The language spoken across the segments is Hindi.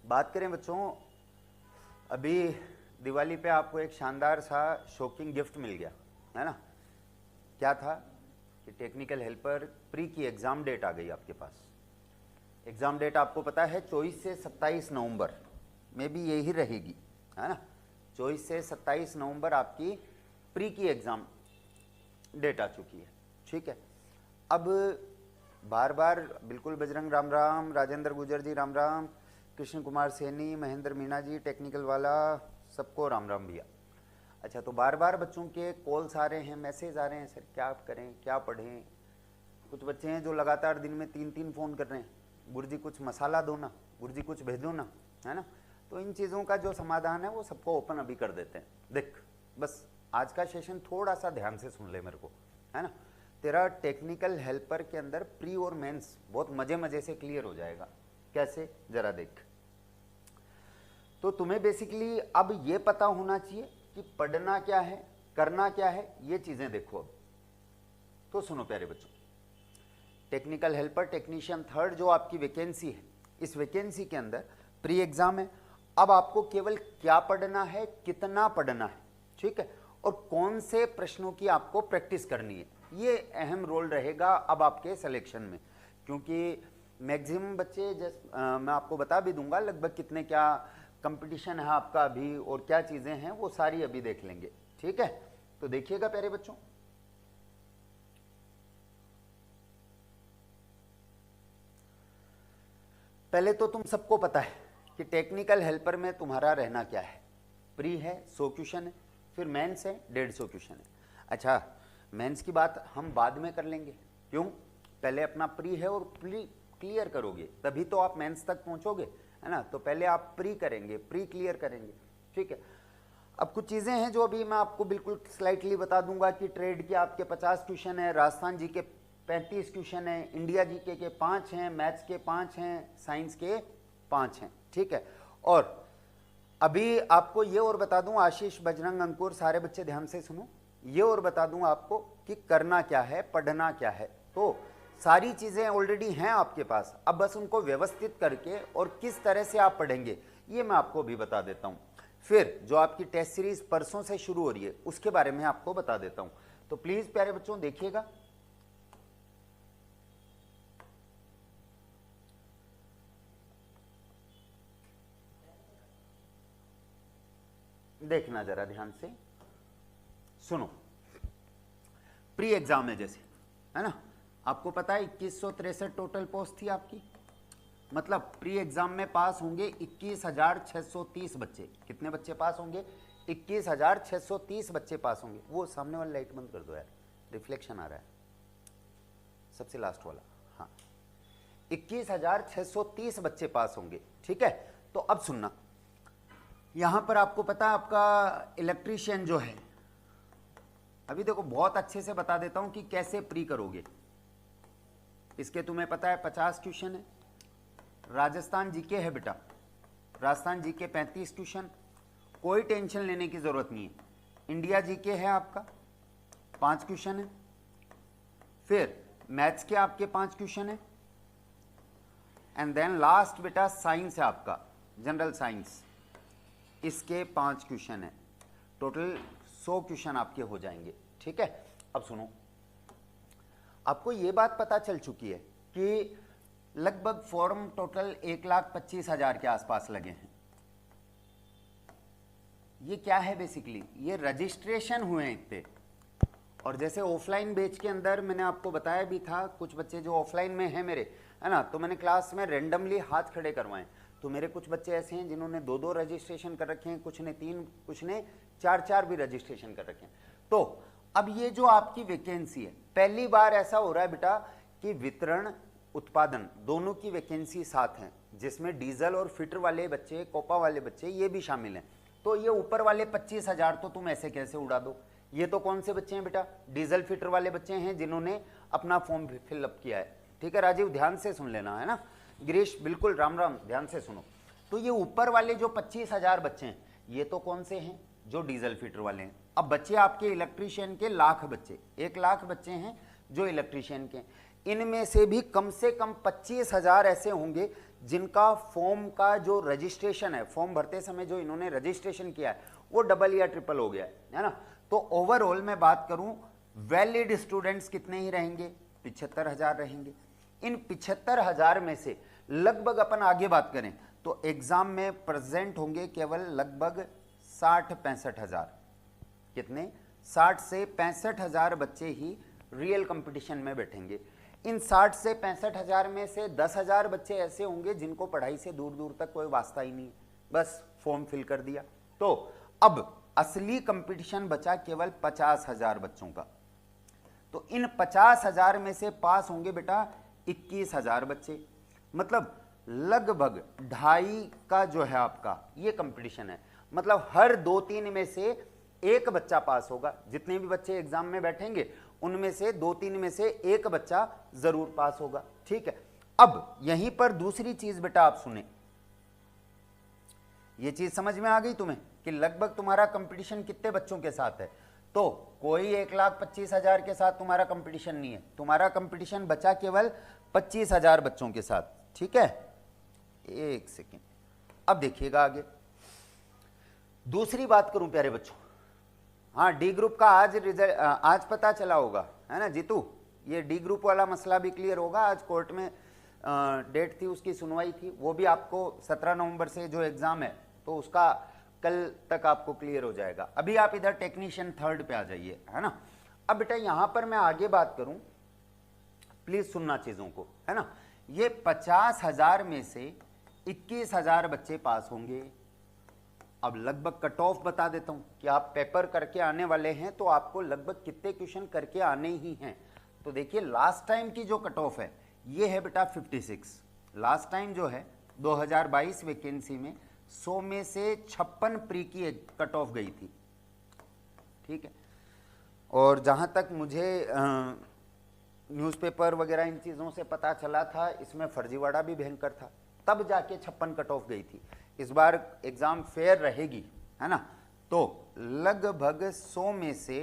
बात करें बच्चों, अभी दिवाली पे आपको एक शानदार सा शॉकिंग गिफ्ट मिल गया है ना। क्या था कि टेक्निकल हेल्पर प्री की एग्ज़ाम डेट आ गई आपके पास। एग्ज़ाम डेट आपको पता है 24 से 27 नवंबर में भी यही रहेगी, है ना। 24 से 27 नवंबर आपकी प्री की एग्ज़ाम डेट आ चुकी है, ठीक है। अब बार बार बिल्कुल बजरंग राम राम, राजेंद्र गुजर जी राम राम, कृष्ण कुमार सैनी, महेंद्र मीना जी टेक्निकल वाला, सबको राम राम भैया। अच्छा, तो बार बार बच्चों के कॉल्स आ रहे हैं, मैसेज आ रहे हैं, सर क्या करें, क्या पढ़ें। कुछ बच्चे हैं जो लगातार दिन में 3-3 फ़ोन कर रहे हैं, गुरुजी कुछ मसाला दो ना, गुरुजी कुछ भेजो ना, है ना। तो इन चीज़ों का जो समाधान है वो सबको ओपन अभी कर देते हैं। देख, बस आज का सेशन थोड़ा सा ध्यान से सुन ले मेरे को, है ना। तेरा टेक्निकल हेल्पर के अंदर प्री और मेंस बहुत मजे मजे से क्लियर हो जाएगा। कैसे, जरा देख। तो तुम्हें बेसिकली अब ये पता होना चाहिए कि पढ़ना क्या है, करना क्या है, ये चीजें देखो। अब तो सुनो प्यारे बच्चों, टेक्निकल हेल्पर टेक्नीशियन थर्ड जो आपकी वैकेंसी है, इस वैकेंसी के अंदर प्री एग्जाम है। अब आपको केवल क्या पढ़ना है, कितना पढ़ना है, ठीक है, और कौन से प्रश्नों की आपको प्रैक्टिस करनी है, ये अहम रोल रहेगा अब आपके सिलेक्शन में। क्योंकि मैक्सिमम बच्चे मैं आपको बता भी दूंगा लगभग कितने क्या कंपटीशन है आपका अभी और क्या चीज़ें हैं वो सारी अभी देख लेंगे, ठीक है। तो देखिएगा प्यारे बच्चों, पहले तो तुम सबको पता है कि टेक्निकल हेल्पर में तुम्हारा रहना क्या है। प्री है 100 क्वेश्चन है, फिर मेंस है 150 क्वेश्चन है। अच्छा, मेंस की बात हम बाद में कर लेंगे, क्यों, पहले अपना प्री है और प्री क्लियर करोगे तभी तो आप मेंस तक पहुंचोगे, है ना। तो पहले आप प्री करेंगे, प्री क्लियर करेंगे, ठीक है। अब कुछ चीज़ें हैं जो अभी मैं आपको बिल्कुल स्लाइटली बता दूंगा कि ट्रेड के आपके 50 क्वेश्चन है, राजस्थान जी के 35 क्वेश्चन है, इंडिया जी के 5 हैं, मैथ्स के 5 हैं, साइंस के 5 हैं, ठीक है। और अभी आपको ये और बता दूं, आशीष, बजरंग, अंकुर, सारे बच्चे ध्यान से सुनो, ये और बता दूं आपको कि करना क्या है, पढ़ना क्या है। तो सारी चीज़ें ऑलरेडी हैं आपके पास, अब बस उनको व्यवस्थित करके और किस तरह से आप पढ़ेंगे ये मैं आपको भी बता देता हूँ। फिर जो आपकी टेस्ट सीरीज परसों से शुरू हो रही है उसके बारे में आपको बता देता हूँ। तो प्लीज़ प्यारे बच्चों देखिएगा, देखना जरा ध्यान से सुनो। प्री एग्जाम है जैसे, है ना, आपको पता है 2163 टोटल पोस्ट थी आपकी, मतलब प्री एग्जाम में पास होंगे 21,630 बच्चे। कितने बच्चे पास होंगे? 21,630 बच्चे पास होंगे। वो सामने वाला लाइट बंद कर दो यार, रिफ्लेक्शन आ रहा है, सबसे लास्ट वाला, हाँ। 21,630 बच्चे पास होंगे, ठीक है। तो अब सुनना, यहां पर आपको पता है आपका इलेक्ट्रीशियन जो है, अभी देखो बहुत अच्छे से बता देता हूं कि कैसे प्री करोगे। इसके तुम्हें पता है 50 क्वेश्चन है, राजस्थान जीके है बेटा, राजस्थान जीके 35 क्वेश्चन, कोई टेंशन लेने की जरूरत नहीं है। इंडिया जीके है आपका 5 क्वेश्चन है, फिर मैथ्स के आपके 5 क्वेश्चन है, एंड देन लास्ट बेटा साइंस है आपका, जनरल साइंस, इसके 5 क्वेश्चन है। टोटल 100 क्वेश्चन आपके हो जाएंगे, ठीक है। अब सुनो, आपको ये बात पता चल चुकी है कि लगभग फॉर्म टोटल 1,25,000 के आसपास लगे हैं। ये क्या है बेसिकली, ये रजिस्ट्रेशन हुए हैं इतने। और जैसे ऑफलाइन बैच के अंदर मैंने आपको बताया भी था, कुछ बच्चे जो ऑफलाइन में हैं मेरे, है ना, तो मैंने क्लास में रेंडमली हाथ खड़े करवाए। तो मेरे कुछ बच्चे ऐसे हैं जिन्होंने 2-2 रजिस्ट्रेशन कर रखे हैं, कुछ ने 3, कुछ ने 4-4 भी रजिस्ट्रेशन कर रखे हैं। तो अब ये जो आपकी वैकेंसी है, पहली बार ऐसा हो रहा है बेटा कि वितरण उत्पादन दोनों की वैकेंसी साथ हैं, जिसमें डीजल और फिटर वाले बच्चे, कोपा वाले बच्चे ये भी शामिल हैं। तो ये ऊपर वाले 25,000 तो तुम ऐसे कैसे उड़ा दो। ये तो कौन से बच्चे हैं बेटा? डीजल फिटर वाले बच्चे हैं जिन्होंने अपना फॉर्म फिलअप किया है, ठीक है। राजीव ध्यान से सुन लेना, है ना, गिरीश बिल्कुल राम राम, ध्यान से सुनो। तो ये ऊपर वाले जो 25,000 बच्चे हैं ये तो कौन से हैं? जो डीजल फिटर वाले हैं। अब बच्चे आपके इलेक्ट्रीशियन के लाख बच्चे, 1 लाख बच्चे हैं जो इलेक्ट्रीशियन के हैं। इनमें से भी कम से कम 25,000 ऐसे होंगे जिनका फॉर्म का जो रजिस्ट्रेशन है, फॉर्म भरते समय जो इन्होंने रजिस्ट्रेशन किया है वो डबल या ट्रिपल हो गया है ना। तो ओवरऑल मैं बात करूं, वैलिड स्टूडेंट्स कितने ही रहेंगे, 75,000 रहेंगे। इन 75,000 में से लगभग अपन आगे बात करें तो एग्जाम में प्रेजेंट होंगे केवल लगभग 60-65,000। कितने? 60 से 65,000 बच्चे ही रियल कंपटीशन में बैठेंगे। इन 60 से 65,000 में से 10,000 बच्चे ऐसे होंगे जिनको पढ़ाई से दूर दूर तक कोई वास्ता ही नहीं, बस फॉर्म फिल कर दिया। तो अब असली कंपटीशन बचा केवल 50,000 बच्चों का। तो इन 50,000 में से पास होंगे बेटा 21,000 बच्चे, मतलब लगभग 2.5 का जो है आपका ये कंपटीशन है। मतलब हर 2-3 में से एक बच्चा पास होगा। जितने भी बच्चे एग्जाम में बैठेंगे उनमें से 2-3 में से एक बच्चा जरूर पास होगा। ठीक है, अब यहीं पर दूसरी चीज बेटा आप सुने, ये चीज समझ में आ गई तुम्हें कि लगभग तुम्हारा कंपटीशन कितने बच्चों के साथ है। तो कोई 1,25,000 के साथ तुम्हारा कंपटीशन नहीं है, तुम्हारा कंपटीशन बचा केवल 25,000 बच्चों के साथ। ठीक है, एक सेकेंड, अब देखिएगा आगे। दूसरी बात करूं प्यारे बच्चों, हाँ डी ग्रुप का आज रिजल्ट आज पता चला होगा, है ना जीतू, ये डी ग्रुप वाला मसला भी क्लियर होगा। आज कोर्ट में डेट थी, उसकी सुनवाई थी, वो भी आपको 17 नवंबर से जो एग्जाम है तो उसका कल तक आपको क्लियर हो जाएगा। अभी आप इधर टेक्नीशियन 3rd पे आ जाइए, है ना। अब बेटा यहां पर मैं आगे बात करूं, प्लीज सुनना चीजों को, है ना। ये 50,000 में से 21,000 बच्चे पास होंगे। अब लगभग कट ऑफ बता देता हूं कि आप पेपर करके आने वाले हैं तो आपको लगभग कितने क्वेश्चन करके आने ही हैं। तो देखिए लास्ट टाइम की जो कट ऑफ है ये है बेटा 56। लास्ट टाइम जो है 2022 वैकेंसी में 100 में से 56 प्री की कट ऑफ गई थी। ठीक है, और जहां तक मुझे न्यूज़पेपर वगैरह इन चीज़ों से पता चला था, इसमें फर्जीवाड़ा भी भयंकर था, तब जाके 56 कट ऑफ गई थी। इस बार एग्जाम फेयर रहेगी, है ना, तो लगभग 100 में से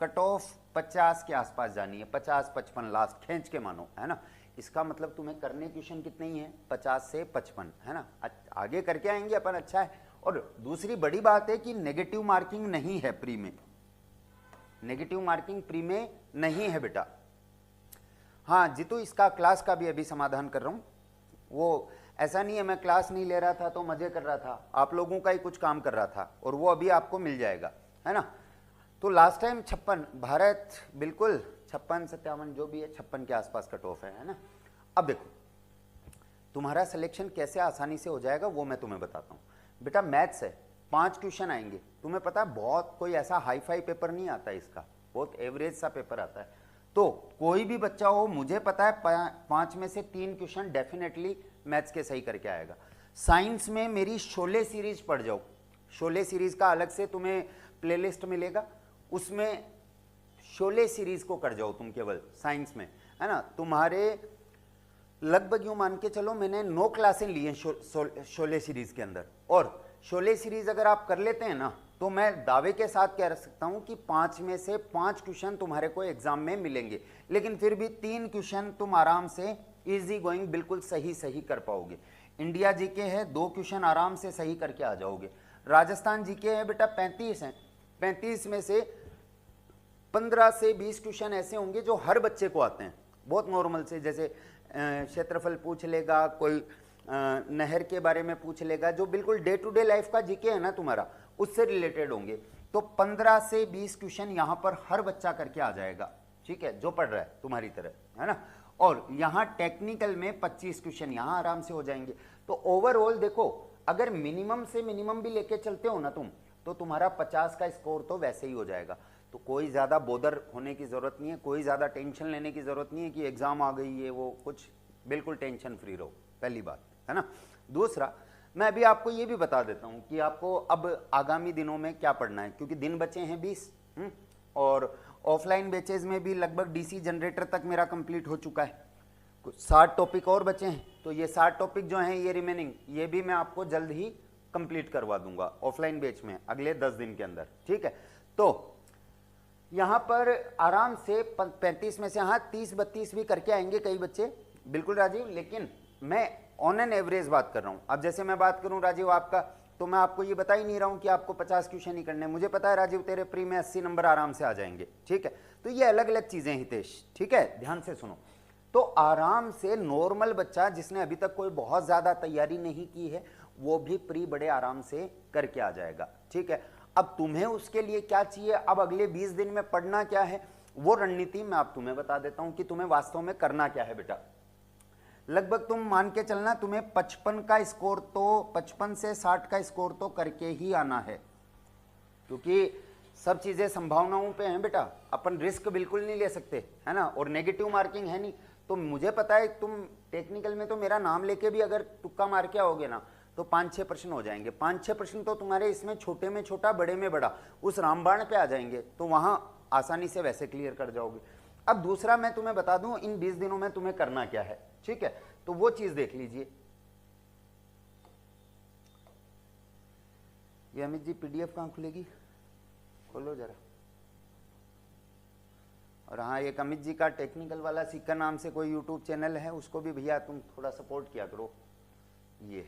कट ऑफ 50 के आसपास जानी है, 50-55 लास्ट खींच के मानो, है ना। इसका मतलब तुम्हें करने क्वेश्चन कितने ही हैं, 50 से 55, है ना। आगे करके आएंगे अपन, अच्छा है। और दूसरी बड़ी बात है कि नेगेटिव मार्किंग नहीं है प्री में, नेगेटिव मार्किंग प्री में नहीं है बेटा। हाँ जीतू, इसका क्लास का भी अभी समाधान कर रहा हूँ। वो ऐसा नहीं है मैं क्लास नहीं ले रहा था तो मजे कर रहा था, आप लोगों का ही कुछ काम कर रहा था, और वो अभी आपको मिल जाएगा, है ना। तो लास्ट टाइम 56 भारत बिल्कुल 56-57 जो भी है 56 के आसपास कट ऑफ है ना। अब देखो तुम्हारा सिलेक्शन कैसे आसानी से हो जाएगा वो मैं तुम्हें बताता हूँ। बेटा मैथ्स है, 5 क्वेश्चन आएंगे, तुम्हें पता है बहुत कोई ऐसा हाई फाई पेपर नहीं आता है, इसका बहुत एवरेज सा पेपर आता है। तो कोई भी बच्चा हो, मुझे पता है 5 में से 3 क्वेश्चन डेफिनेटली मैथ्स के सही करके आएगा। साइंस में मेरी शोले सीरीज पढ़ जाओ, शोले सीरीज का अलग से तुम्हें प्लेलिस्ट मिलेगा, उसमें शोले सीरीज को कर जाओ तुम केवल साइंस में, है ना। तुम्हारे लगभग यूं मान के चलो मैंने 9 क्लासें ली हैं शोले सीरीज के अंदर, और शोले सीरीज अगर आप कर लेते हैं ना तो मैं दावे के साथ कह सकता हूं कि 5 में से 5 क्वेश्चन तुम्हारे को एग्जाम में मिलेंगे, लेकिन फिर भी 3 क्वेश्चन तुम आराम से इजी गोइंग बिल्कुल सही कर पाओगे। इंडिया जीके है, 2 क्वेश्चन आराम से सही करके आ जाओगे। राजस्थान जीके है बेटा 35 हैं, 35 में से 15 से 20 क्वेश्चन ऐसे होंगे जो हर बच्चे को आते हैं, बहुत नॉर्मल से, जैसे क्षेत्रफल पूछ लेगा, कोई नहर के बारे में पूछ लेगा, जो बिल्कुल डे टू डे लाइफ का जीके है ना तुम्हारा, उससे रिलेटेड होंगे। तो 15 से 20 क्वेश्चन यहाँ पर हर बच्चा करके आ जाएगा, ठीक है, जो पढ़ रहा है तुम्हारी तरह, है ना। और यहाँ टेक्निकल में 25 क्वेश्चन यहाँ आराम से हो जाएंगे। तो ओवरऑल देखो, अगर मिनिमम से मिनिमम भी लेके चलते हो ना तुम, तो तुम्हारा 50 का स्कोर तो वैसे ही हो जाएगा। तो कोई ज़्यादा बोदर होने की ज़रूरत नहीं है, कोई ज़्यादा टेंशन लेने की ज़रूरत नहीं है कि एग्ज़ाम आ गई है वो कुछ, बिल्कुल टेंशन फ्री रहो, पहली बात, है ना। दूसरा, मैं अभी आपको ये भी बता देता हूँ कि आपको अब आगामी दिनों में क्या पढ़ना है, क्योंकि दिन बचे हैं 20, और ऑफलाइन बैचेज में भी लगभग डीसी जनरेटर तक मेरा कंप्लीट हो चुका है, कुछ 60 टॉपिक और बचे हैं। तो ये 60 टॉपिक जो हैं ये रिमेनिंग, ये भी मैं आपको जल्द ही कंप्लीट करवा दूंगा ऑफलाइन बैच में अगले 10 दिन के अंदर, ठीक है। तो यहाँ पर आराम से 35 में से हाँ 30-32 भी करके आएंगे कई बच्चे, बिल्कुल राजीव, लेकिन मैं ऑन एन एवरेज बात कर रहा हूँ। अब जैसे मैं बात करूँ राजीव आपका, तो मैं आपको ये बता ही नहीं रहा हूँ कि आपको 50 क्वेश्चन ही करने, मुझे पता है राजीव तेरे प्री में 80 नंबर आराम से आ जाएंगे, ठीक है। तो ये अलग अलग चीज़ें हितेश, ठीक है, ध्यान से सुनो। तो आराम से नॉर्मल बच्चा जिसने अभी तक कोई बहुत ज़्यादा तैयारी नहीं की है वो भी प्री बड़े आराम से करके आ जाएगा, ठीक है। अब तुम्हें उसके लिए क्या चाहिए, अब अगले 20 दिन में पढ़ना क्या है वो रणनीति मैं आप तुम्हें बता देता हूं कि तुम्हें वास्तव में करना क्या है बेटा। लगभग तुम मान के चलना तुम्हें 55 का स्कोर, तो 55 से 60 का स्कोर तो करके ही आना है, क्योंकि सब चीजें संभावनाओं पे हैं बेटा, अपन रिस्क बिल्कुल नहीं ले सकते, है ना, और नेगेटिव मार्किंग है नहीं। तो मुझे पता है तुम टेक्निकल में तो मेरा नाम लेके भी अगर तुक्का मार के आओगे ना तो 5-6 प्रश्न हो जाएंगे, 5-6 प्रश्न तो तुम्हारे इसमें छोटे में छोटा बड़े में बड़ा उस रामबाण पे आ जाएंगे, तो वहां आसानी से वैसे क्लियर कर जाओगे। अब दूसरा मैं तुम्हें बता दूं इन 20 दिनों में तुम्हें करना क्या है, ठीक है, तो वो चीज देख लीजिए। ये अमित जी पीडीएफ कहाँ खुलेगी, खोलो जरा। और हाँ, एक अमित जी का टेक्निकल वाला सिक्का नाम से कोई यूट्यूब चैनल है, उसको भी भैया तुम थोड़ा सपोर्ट किया करो, ये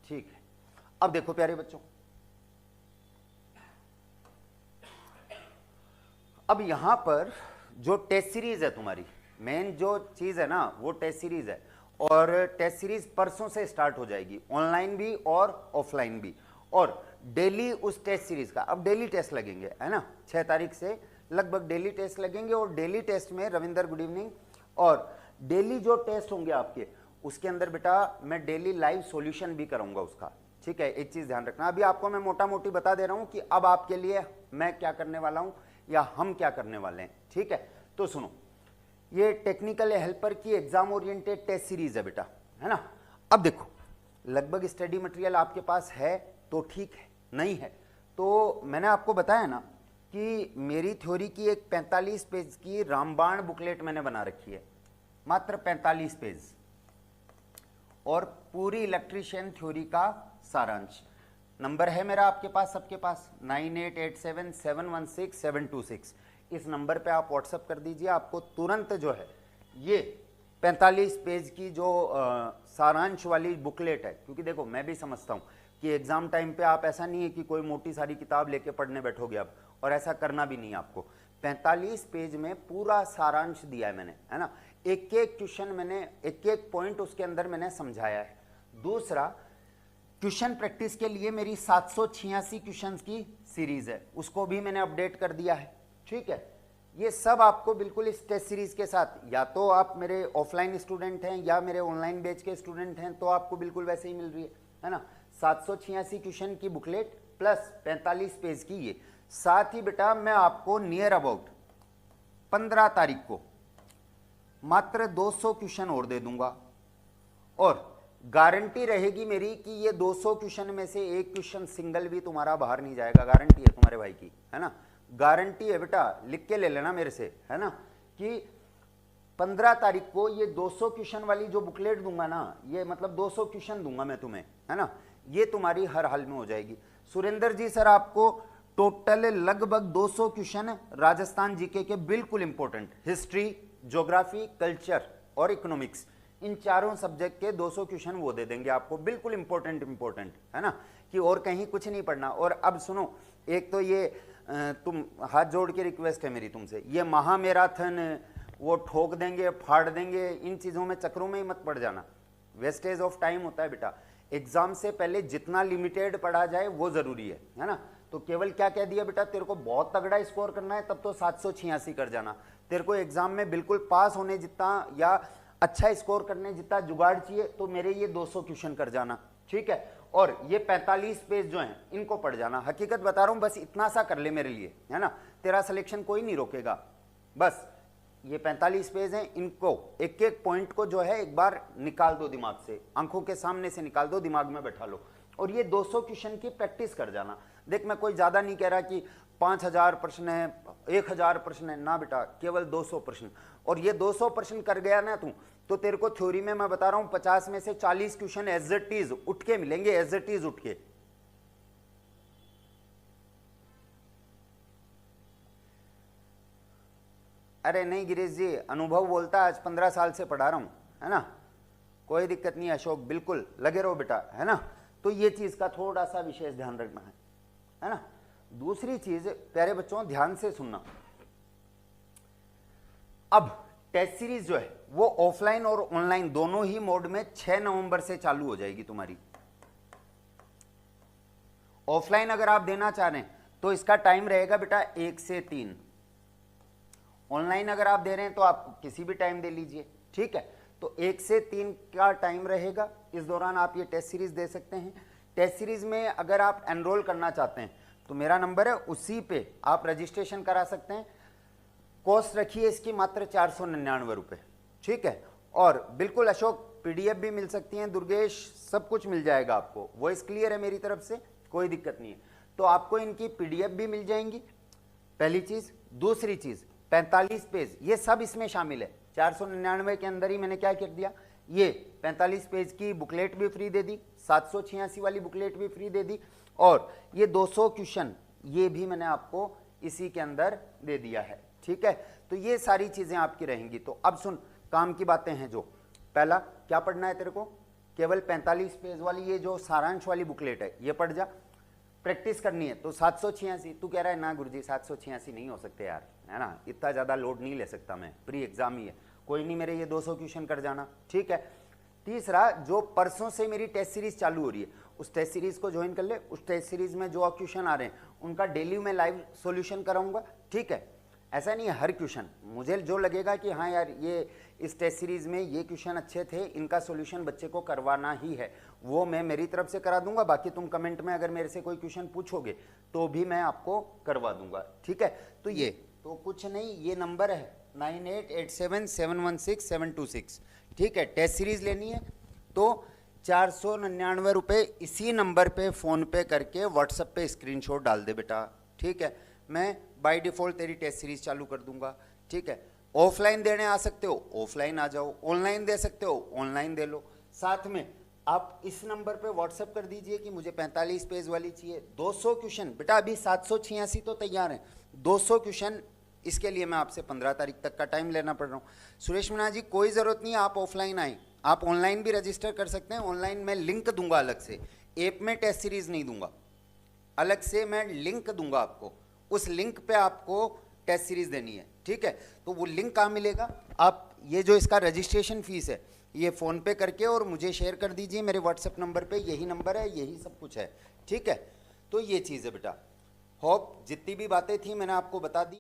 ठीक है। अब देखो प्यारे बच्चों, अब यहां पर जो टेस्ट सीरीज है तुम्हारी, मेन जो चीज है ना वो टेस्ट सीरीज है, और टेस्ट सीरीज परसों से स्टार्ट हो जाएगी, ऑनलाइन भी और ऑफलाइन भी, और डेली उस टेस्ट सीरीज का अब डेली टेस्ट लगेंगे, है ना, 6 तारीख से लगभग डेली टेस्ट लगेंगे। और डेली टेस्ट में रविंदर गुड इवनिंग, और डेली जो टेस्ट होंगे आपके उसके अंदर बेटा मैं डेली लाइव सॉल्यूशन भी कराऊंगा उसका, ठीक है। एक चीज ध्यान रखना, अभी आपको मैं मोटा मोटी बता दे रहा हूं कि अब आपके लिए मैं क्या करने वाला हूं या हम क्या करने वाले हैं, ठीक है। तो सुनो, ये टेक्निकल हेल्पर की एग्जाम ओरिएंटेड टेस्ट सीरीज है बेटा, है ना। अब देखो लगभग स्टडी मटेरियल आपके पास है तो ठीक है, नहीं है तो मैंने आपको बताया ना कि मेरी थ्योरी की एक 45 पेज की रामबाण बुकलेट मैंने बना रखी है, मात्र 45 पेज, और पूरी इलेक्ट्रीशियन थ्योरी का सारांश। नंबर है मेरा आपके पास, सबके पास 9887716726, इस नंबर पे आप व्हाट्सअप कर दीजिए, आपको तुरंत जो है ये 45 पेज की जो सारांश वाली बुकलेट है, क्योंकि देखो मैं भी समझता हूँ कि एग्जाम टाइम पे आप ऐसा नहीं है कि कोई मोटी सारी किताब लेके पढ़ने बैठोगे अब, और ऐसा करना भी नहीं आपको। 45 पेज में पूरा सारांश दिया है मैंने, है ना, एक एक क्वेश्चन मैंने एक एक पॉइंट उसके अंदर मैंने समझाया है। दूसरा, क्वेश्चन प्रैक्टिस के लिए मेरी 786 क्वेश्चंस की सीरीज है, उसको भी मैंने अपडेट कर दिया है, ठीक है। ये सब आपको बिल्कुल इस टेस्ट सीरीज के साथ, या तो आप मेरे ऑफलाइन स्टूडेंट हैं या मेरे ऑनलाइन बैच के स्टूडेंट हैं तो आपको बिल्कुल वैसे ही मिल रही है ना। 786 क्वेश्चन की बुकलेट प्लस 45 पेज की ये, साथ ही बेटा मैं आपको नियर अबाउट 15 तारीख को मात्र 200 क्वेश्चन और दे दूंगा, और गारंटी रहेगी मेरी कि ये 200 क्वेश्चन में से एक क्वेश्चन सिंगल भी तुम्हारा बाहर नहीं जाएगा, गारंटी है तुम्हारे भाई की, है ना, गारंटी है बेटा, लिख के ले लेना मेरे से, है ना, कि 15 तारीख को ये 200 क्वेश्चन वाली जो बुकलेट दूंगा ना, ये मतलब 200 क्वेश्चन दूंगा मैं तुम्हें, है ना, ये तुम्हारी हर हाल में हो जाएगी। सुरेंद्र जी सर आपको टोटल लगभग 200 क्वेश्चन राजस्थान जीके के बिल्कुल इंपॉर्टेंट, हिस्ट्री, ज्योग्राफी, कल्चर और इकोनॉमिक्स, इन चारों सब्जेक्ट के 200 क्वेश्चन वो दे देंगे आपको, बिल्कुल इंपॉर्टेंट, है ना, कि और कहीं कुछ नहीं पढ़ना। और अब सुनो, एक तो ये तुम हाथ जोड़ के रिक्वेस्ट है मेरी तुमसे, ये महामैराथन वो ठोक देंगे फाड़ देंगे, इन चीज़ों में चक्रों में ही मत पड़ जाना, वेस्टेज ऑफ टाइम होता है बेटा। एग्जाम से पहले जितना लिमिटेड पढ़ा जाए वो जरूरी है ना। तो केवल क्या कह दिया बेटा, तेरे को बहुत तगड़ा स्कोर करना है तब तो 786 कर जाना, तेरे को एग्जाम में बिल्कुल पास होने जितना या अच्छा स्कोर करने जितना जुगाड़ चाहिए तो मेरे ये 200 क्वेश्चन कर जाना, ठीक है। और ये 45 पेज जो हैं इनको पढ़ जाना, हकीकत बता रहा हूं, बस इतना सा कर ले मेरे लिए, है ना, तेरा सिलेक्शन कोई नहीं रोकेगा। बस ये 45 पेज हैं, इनको एक एक पॉइंट को जो है एक बार निकाल दो दिमाग से, आंखों के सामने से निकाल दो, दिमाग में बैठा लो, और ये 200 क्वेश्चन की प्रैक्टिस कर जाना। देख मैं कोई ज्यादा नहीं कह रहा कि 5000 प्रश्न है, 1000 प्रश्न है, ना बेटा, केवल 200 प्रश्न, और ये 200 प्रश्न कर गया ना तू, तो तेरे को थ्योरी में मैं बता रहा हूं 50 में से 40 क्वेश्चन एज इट इज उठ के मिलेंगे, एज इट इज उठ के। अरे नहीं गिरीश जी, अनुभव बोलता है, आज 15 साल से पढ़ा रहा हूँ, है ना, कोई दिक्कत नहीं अशोक, बिल्कुल लगे रहो बेटा, है ना। तो ये चीज़ का थोड़ा सा विशेष ध्यान रखना है ना। दूसरी चीज़ प्यारे बच्चों ध्यान से सुनना, अब टेस्ट सीरीज जो है वो ऑफलाइन और ऑनलाइन दोनों ही मोड में 6 नवंबर से चालू हो जाएगी तुम्हारी। ऑफलाइन अगर आप देना चाह रहे हैं तो इसका टाइम रहेगा बेटा 1 से 3। ऑनलाइन अगर आप दे रहे हैं तो आप किसी भी टाइम दे लीजिए, ठीक है। तो 1 से 3 का टाइम रहेगा, इस दौरान आप ये टेस्ट सीरीज दे सकते हैं। टेस्ट सीरीज में अगर आप एनरोल करना चाहते हैं तो मेरा नंबर है, उसी पे आप रजिस्ट्रेशन करा सकते हैं। कॉस्ट रखिए इसकी मात्र 499 रुपये, ठीक है। और बिल्कुल अशोक पीडीएफ भी मिल सकती हैं, दुर्गेश सब कुछ मिल जाएगा आपको, वॉइस क्लियर है मेरी तरफ से, कोई दिक्कत नहीं है। तो आपको इनकी पीडीएफ भी मिल जाएंगी, पहली चीज। दूसरी चीज 45 पेज ये सब इसमें शामिल है। 499 के अंदर ही मैंने क्या कर दिया, ये 45 पेज की बुकलेट भी फ्री दे दी, 786 वाली बुकलेट भी फ्री दे दी, और ये 200 क्वेश्चन ये भी मैंने आपको इसी के अंदर दे दिया है, ठीक है। तो ये सारी चीजें आपकी रहेंगी। तो अब सुन, काम की बातें हैं जो, पहला क्या पढ़ना है तेरे को, केवल 45 पेज वाली ये जो सारांश वाली बुकलेट है ये पढ़ जा, प्रैक्टिस करनी है। तो 786 तू कह रहा है ना गुरुजी 786 नहीं हो सकते यार, है ना, इतना ज़्यादा लोड नहीं ले सकता मैं, प्री एग्जाम ही है, कोई नहीं मेरे ये 200 क्वेश्चन कर जाना, ठीक है। तीसरा, जो परसों से मेरी टेस्ट सीरीज चालू हो रही है उस टेस्ट सीरीज को ज्वाइन कर ले। उस टेस्ट सीरीज में जो क्वेश्चन आ रहे हैं उनका डेली मैं लाइव सॉल्यूशन कराऊंगा, ठीक है। ऐसा नहीं है हर क्वेश्चन, मुझे जो लगेगा कि हाँ यार ये इस टेस्ट सीरीज में ये क्वेश्चन अच्छे थे, इनका सॉल्यूशन बच्चे को करवाना ही है, वो मैं मेरी तरफ से करा दूंगा। बाकी तुम कमेंट में अगर मेरे से कोई क्वेश्चन पूछोगे तो भी मैं आपको करवा दूंगा, ठीक है। तो ये तो कुछ नहीं, ये नंबर है 9887716726, ठीक है। टेस्ट सीरीज लेनी है तो 499 रुपये इसी नंबर पे फ़ोन पे करके व्हाट्सएप पे स्क्रीनशॉट डाल दे बेटा, ठीक है। मैं बाय डिफ़ॉल्ट तेरी टेस्ट सीरीज चालू कर दूंगा, ठीक है। ऑफलाइन देने आ सकते हो ऑफलाइन आ जाओ, ऑनलाइन दे सकते हो ऑनलाइन दे लो। साथ में आप इस नंबर पे व्हाट्सएप कर दीजिए कि मुझे 45 पेज वाली चाहिए, 200 क्वेश्चन बेटा, अभी 786 तो तैयार हैं, 200 क्वेश्चन, इसके लिए मैं आपसे 15 तारीख तक का टाइम लेना पड़ रहा हूँ। सुरेश मीणा जी कोई ज़रूरत नहीं है आप ऑफलाइन आए, आप ऑनलाइन भी रजिस्टर कर सकते हैं। ऑनलाइन मैं लिंक दूंगा अलग से, ऐप में टेस्ट सीरीज नहीं दूंगा, अलग से मैं लिंक दूंगा आपको, उस लिंक पे आपको टेस्ट सीरीज देनी है, ठीक है। तो वो लिंक कहाँ मिलेगा, आप ये जो इसका रजिस्ट्रेशन फीस है ये फ़ोन पे करके और मुझे शेयर कर दीजिए मेरे व्हाट्सएप नंबर पे, यही नंबर है, यही सब कुछ है, ठीक है। तो ये चीज़ है बेटा, होप जितनी भी बातें थी मैंने आपको बता दी।